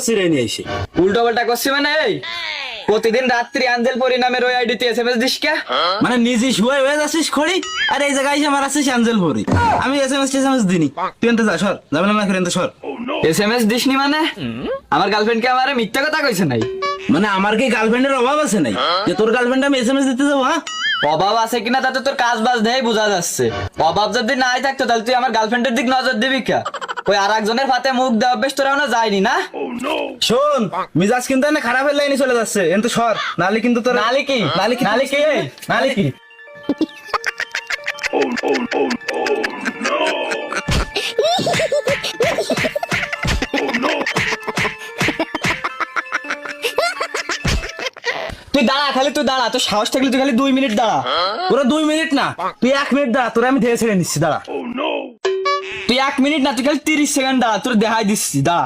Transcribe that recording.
সিরে নিয়ে এসে উল্টো পাল্টা করছি মানে এই প্রতিদিন রাত্রি আঞ্জেল পরিণামের ওই আইডিতে এসএমএস দিস কে? মানে নিজে শুয়ে হয়ে যাচ্ছিস খড়ি আর এই জায়গায় এসে মারাচ্ছিস আঞ্জেল ভরি। আমি এসএমএস দিনি, তুই এনতে যা, সর যাবে না ফিরে সর। এসএমএস দিসনি মানে আমার গার্লফ্রেন্ডকে আমারে মিথ্যা কথা কইছে নাই? মানে আমার কি গার্লফ্রেন্ডের অভাব আছে নাই যে তোর গার্লফ্রেন্ড আমি এসএমএস দিতে যাবো? হ্যাঁ, অভাব আছে কিনা তাতে তোর কাজ বাজ নেই বোঝা যাচ্ছে। অভাব যদি নাই থাকতো তাহলে তুই আমার গার্লফ্রেন্ডের দিক নজর দিবি কে? ওই আর একজনের ফাতে মুখ দেওয়া বেশ তোরা না যায়নি না। শোন মিজাজ কিন্তু এনে খারাপের লাইনে চলে যাচ্ছে, এনতে সর নালে কিন্তু তোর নালি কি নালি কি নালি কি তুই দাঁড়া, খালি তুই দাঁড়া, তোর সাহস থাকলে তুই খালি 2 মিনিট দাঁড়া। তোরা 2 মিনিট না, তুই 1 মিনিট দাঁড়া, তোরা আমি ধেয়ে ছেড়ে নিচ্ছি, দাঁড়া। তুই 1 মিনিট না, তুই খালি 30 সেকেন্ড দাঁড়া, তোর দেখাই দিচ্ছি, দাঁড়া।